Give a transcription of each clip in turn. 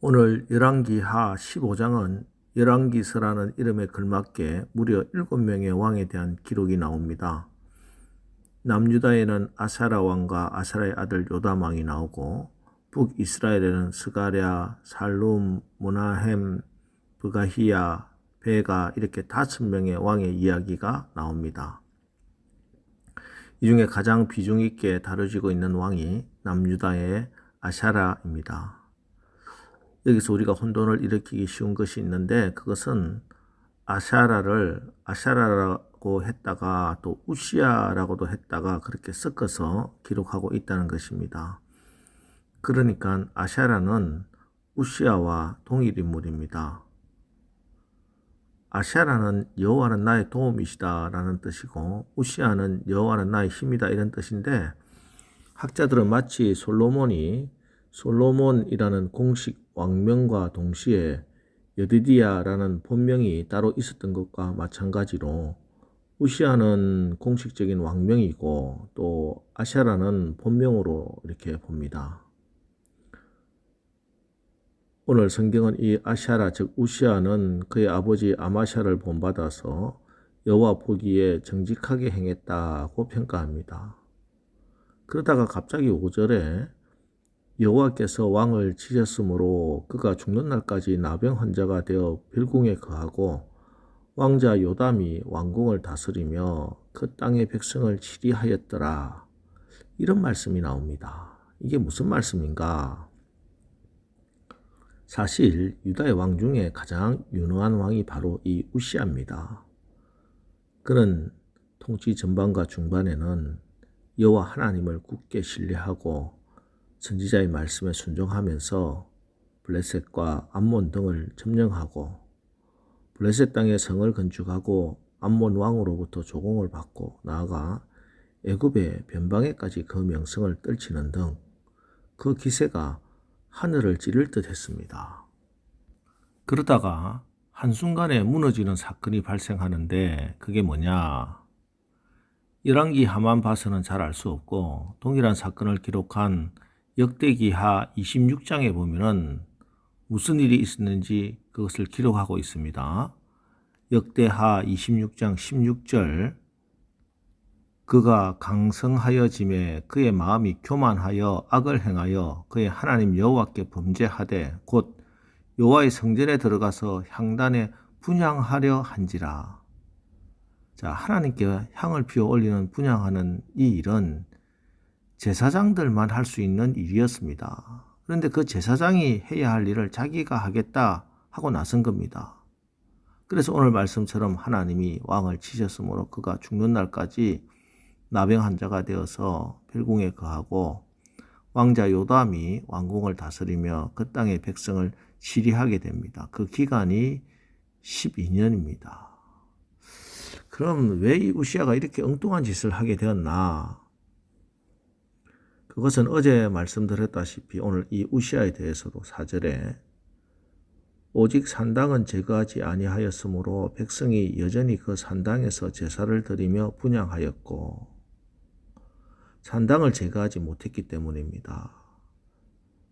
오늘 열왕기하 15장은 열왕기서라는 이름에 걸맞게 무려 7명의 왕에 대한 기록이 나옵니다. 남유다에는 아사랴 왕과 아사랴의 아들 요담 왕이 나오고, 북이스라엘에는 스가랴, 살룸, 므나헴, 브가히야, 베가 이렇게 5명의 왕의 이야기가 나옵니다. 이 중에 가장 비중 있게 다뤄지고 있는 왕이 남유다의 아샤랴입니다. 여기서 우리가 혼돈을 일으키기 쉬운 것이 있는데, 그것은 아샤라를 아샤라라고 했다가 또 우시아라고도 했다가 그렇게 섞어서 기록하고 있다는 것입니다. 그러니까 아샤라는 우시아와 동일 인물입니다. 아샤라는 여호와는 나의 도움이시다 라는 뜻이고, 우시아는 여호와는 나의 힘이다 이런 뜻인데, 학자들은 마치 솔로몬이라는 공식 왕명과 동시에 여디디야라는 본명이 따로 있었던 것과 마찬가지로 우시아는 공식적인 왕명이고 또 아샤라는 본명으로 이렇게 봅니다. 오늘 성경은 이 아샤라 즉 우시아는 그의 아버지 아마샤를 본받아서 여호와 보기에 정직하게 행했다고 평가합니다. 그러다가 갑자기 5절에 여호와께서 왕을 치셨으므로 그가 죽는 날까지 나병 환자가 되어 별궁에 거하고 왕자 요담이 왕궁을 다스리며 그 땅의 백성을 치리하였더라. 이런 말씀이 나옵니다. 이게 무슨 말씀인가? 사실 유다의 왕 중에 가장 유능한 왕이 바로 이 우시아입니다. 그는 통치 전반과 중반에는 여호와 하나님을 굳게 신뢰하고 선지자의 말씀에 순종하면서 블레셋과 암몬 등을 점령하고 블레셋 땅에 성을 건축하고 암몬 왕으로부터 조공을 받고 나아가 애굽의 변방에까지 그 명성을 떨치는 등 그 기세가 하늘을 찌를 듯 했습니다. 그러다가 한순간에 무너지는 사건이 발생하는데 그게 뭐냐? 열왕기 하만 봐서는 잘 알 수 없고 동일한 사건을 기록한 역대기하 26장에 보면은 무슨 일이 있었는지 그것을 기록하고 있습니다. 역대하 26장 16절 그가 강성하여짐에 그의 마음이 교만하여 악을 행하여 그의 하나님 여호와께 범죄하되 곧 여호와의 성전에 들어가서 향단에 분향하려 한지라. 자, 하나님께 향을 피워 올리는 분향하는 이 일은 제사장들만 할 수 있는 일이었습니다. 그런데 그 제사장이 해야 할 일을 자기가 하겠다 하고 나선 겁니다. 그래서 오늘 말씀처럼 하나님이 왕을 치셨으므로 그가 죽는 날까지 나병 환자가 되어서 별궁에 거하고 왕자 요담이 왕궁을 다스리며 그 땅의 백성을 치리하게 됩니다. 그 기간이 12년입니다. 그럼 왜 이 우시아가 이렇게 엉뚱한 짓을 하게 되었나? 그것은 어제 말씀드렸다시피 오늘 이 우시아에 대해서도 4절에 오직 산당은 제거하지 아니하였으므로 백성이 여전히 그 산당에서 제사를 드리며 분향하였고, 산당을 제거하지 못했기 때문입니다.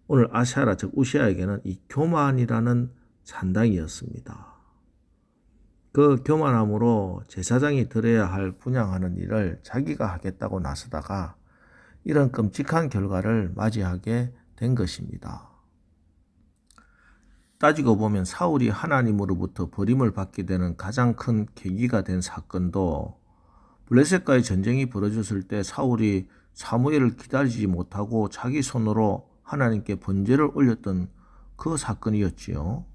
오늘 아샤라 즉 우시아에게는 이 교만이라는 산당이었습니다. 그 교만함으로 제사장이 드려야 할 분향하는 일을 자기가 하겠다고 나서다가 이런 끔찍한 결과를 맞이하게 된 것입니다. 따지고 보면 사울이 하나님으로부터 버림을 받게 되는 가장 큰 계기가 된 사건도 블레셋과의 전쟁이 벌어졌을 때 사울이 사무엘을 기다리지 못하고 자기 손으로 하나님께 번제를 올렸던 그 사건이었지요.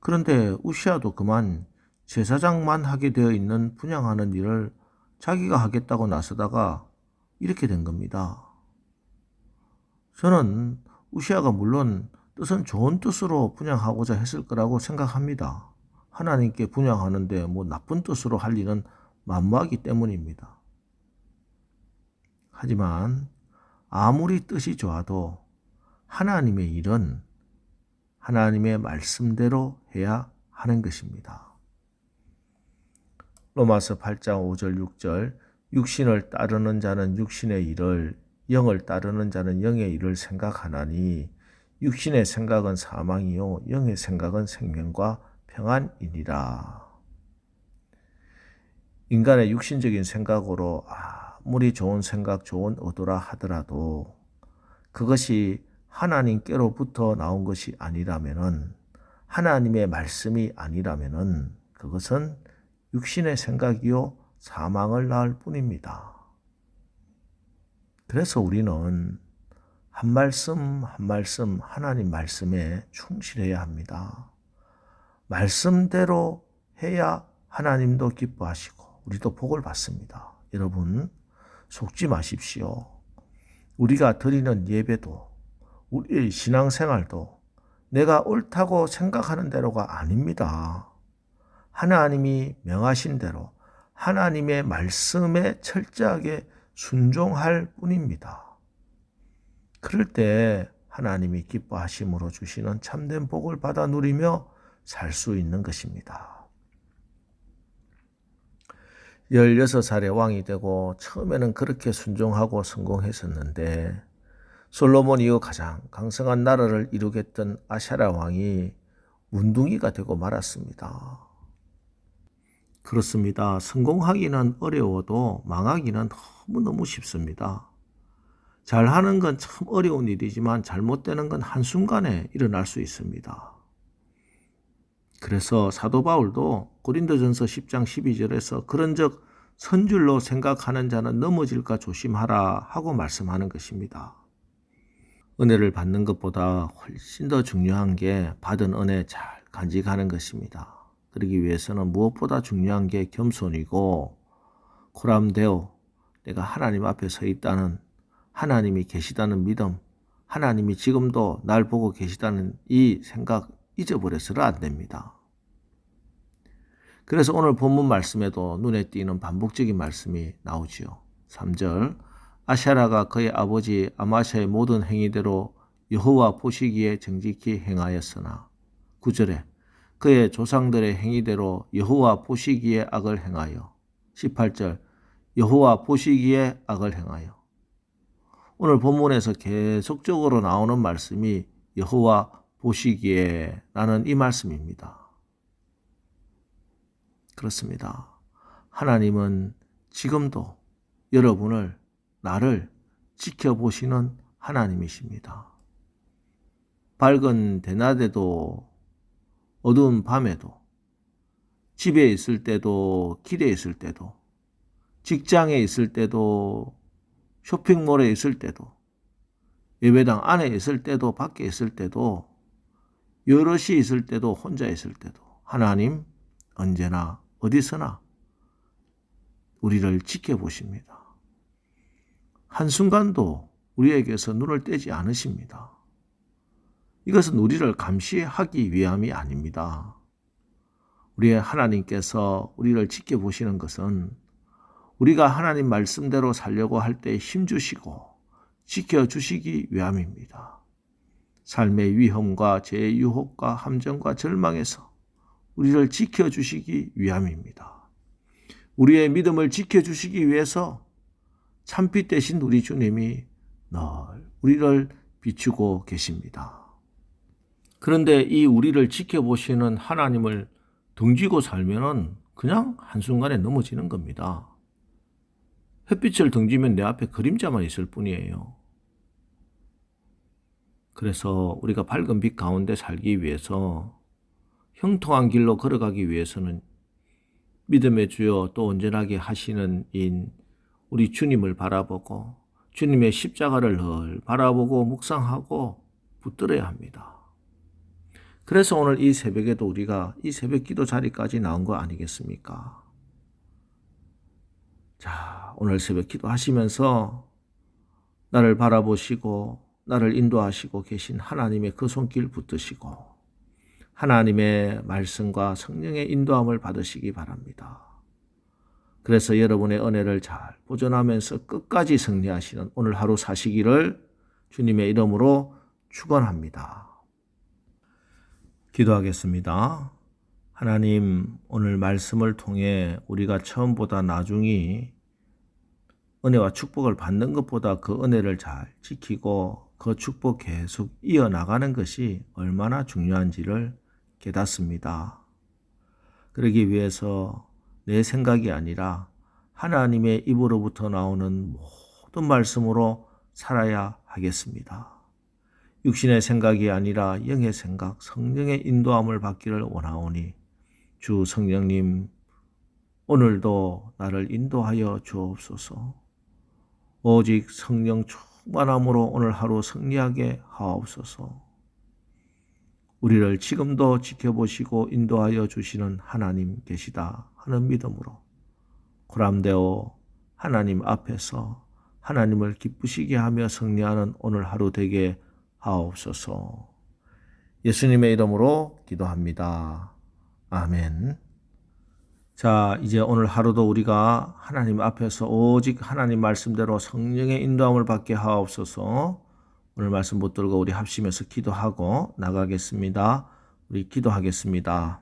그런데 우시아도 그만 제사장만 하게 되어 있는 분향하는 일을 자기가 하겠다고 나서다가 이렇게 된 겁니다. 저는 우시아가 물론 뜻은 좋은 뜻으로 분향하고자 했을 거라고 생각합니다. 하나님께 분향하는데 뭐 나쁜 뜻으로 할 일은 만무하기 때문입니다. 하지만 아무리 뜻이 좋아도 하나님의 일은 하나님의 말씀대로 해야 하는 것입니다. 로마서 8장 5절 6절 육신을 따르는 자는 육신의 일을 영을 따르는 자는 영의 일을 생각하나니 육신의 생각은 사망이요 영의 생각은 생명과 평안이니라. 인간의 육신적인 생각으로 아무리 좋은 생각, 좋은 의도라 하더라도 그것이 하나님께로부터 나온 것이 아니라면은, 하나님의 말씀이 아니라면은 그것은 육신의 생각이요 사망을 낳을 뿐입니다. 그래서 우리는 한 말씀 한 말씀 하나님 말씀에 충실해야 합니다. 말씀대로 해야 하나님도 기뻐하시고 우리도 복을 받습니다. 여러분 속지 마십시오. 우리가 드리는 예배도 우리의 신앙생활도 내가 옳다고 생각하는 대로가 아닙니다. 하나님이 명하신 대로 하나님의 말씀에 철저하게 순종할 뿐입니다. 그럴 때 하나님이 기뻐하심으로 주시는 참된 복을 받아 누리며 살 수 있는 것입니다. 16살에 왕이 되고 처음에는 그렇게 순종하고 성공했었는데 솔로몬 이후 가장 강성한 나라를 이루겠던 아샤라 왕이 문둥이가 되고 말았습니다. 그렇습니다. 성공하기는 어려워도 망하기는 너무너무 쉽습니다. 잘하는 건 참 어려운 일이지만 잘못되는 건 한순간에 일어날 수 있습니다. 그래서 사도 바울도 고린도전서 10장 12절에서 그런즉 선줄로 생각하는 자는 넘어질까 조심하라 하고 말씀하는 것입니다. 은혜를 받는 것보다 훨씬 더 중요한 게 받은 은혜 잘 간직하는 것입니다. 그러기 위해서는 무엇보다 중요한 게 겸손이고 코람데오, 내가 하나님 앞에 서 있다는, 하나님이 계시다는 믿음, 하나님이 지금도 날 보고 계시다는 이 생각 잊어버려서는 안 됩니다. 그래서 오늘 본문 말씀에도 눈에 띄는 반복적인 말씀이 나오지요. 3절, 아샤라가 그의 아버지 아마샤의 모든 행위대로 여호와 보시기에 정직히 행하였으나, 9절에 그의 조상들의 행위대로 여호와 보시기에 악을 행하여, 18절 여호와 보시기에 악을 행하여. 오늘 본문에서 계속적으로 나오는 말씀이 여호와 보시기에 라는 이 말씀입니다. 그렇습니다. 하나님은 지금도 여러분을, 나를 지켜보시는 하나님이십니다. 밝은 대낮에도 어두운 밤에도, 집에 있을 때도 길에 있을 때도, 직장에 있을 때도, 쇼핑몰에 있을 때도, 예배당 안에 있을 때도, 밖에 있을 때도, 여럿이 있을 때도, 혼자 있을 때도 하나님 언제나 어디서나 우리를 지켜보십니다. 한순간도 우리에게서 눈을 떼지 않으십니다. 이것은 우리를 감시하기 위함이 아닙니다. 우리의 하나님께서 우리를 지켜보시는 것은 우리가 하나님 말씀대로 살려고 할 때 힘주시고 지켜주시기 위함입니다. 삶의 위험과 죄의 유혹과 함정과 절망에서 우리를 지켜주시기 위함입니다. 우리의 믿음을 지켜주시기 위해서 참빛 되신 우리 주님이 늘 우리를 비추고 계십니다. 그런데 이 우리를 지켜보시는 하나님을 등지고 살면은 그냥 한순간에 넘어지는 겁니다. 햇빛을 등지면 내 앞에 그림자만 있을 뿐이에요. 그래서 우리가 밝은 빛 가운데 살기 위해서, 형통한 길로 걸어가기 위해서는 믿음의 주여 또 온전하게 하시는 인 우리 주님을 바라보고 주님의 십자가를 늘 바라보고 묵상하고 붙들어야 합니다. 그래서 오늘 이 새벽에도 우리가 이 새벽 기도 자리까지 나온 거 아니겠습니까? 자, 오늘 새벽 기도하시면서 나를 바라보시고 나를 인도하시고 계신 하나님의 그 손길 붙드시고 하나님의 말씀과 성령의 인도함을 받으시기 바랍니다. 그래서 여러분의 은혜를 잘 보존하면서 끝까지 승리하시는 오늘 하루 사시기를 주님의 이름으로 축원합니다. 기도하겠습니다. 하나님, 오늘 말씀을 통해 우리가 처음보다 나중이 은혜와 축복을 받는 것보다 그 은혜를 잘 지키고 그 축복 계속 이어나가는 것이 얼마나 중요한지를 깨닫습니다. 그러기 위해서 내 생각이 아니라 하나님의 입으로부터 나오는 모든 말씀으로 살아야 하겠습니다. 육신의 생각이 아니라 영의 생각, 성령의 인도함을 받기를 원하오니 주 성령님 오늘도 나를 인도하여 주옵소서. 오직 성령 충만함으로 오늘 하루 승리하게 하옵소서. 우리를 지금도 지켜보시고 인도하여 주시는 하나님 계시다 하는 믿음으로 고람되어 하나님 앞에서 하나님을 기쁘시게 하며 승리하는 오늘 하루 되게 하옵소서. 예수님의 이름으로 기도합니다. 아멘. 자, 이제 오늘 하루도 우리가 하나님 앞에서 오직 하나님 말씀대로 성령의 인도함을 받게 하옵소서. 오늘 말씀 붙들고 우리 합심해서 기도하고 나가겠습니다. 우리 기도하겠습니다.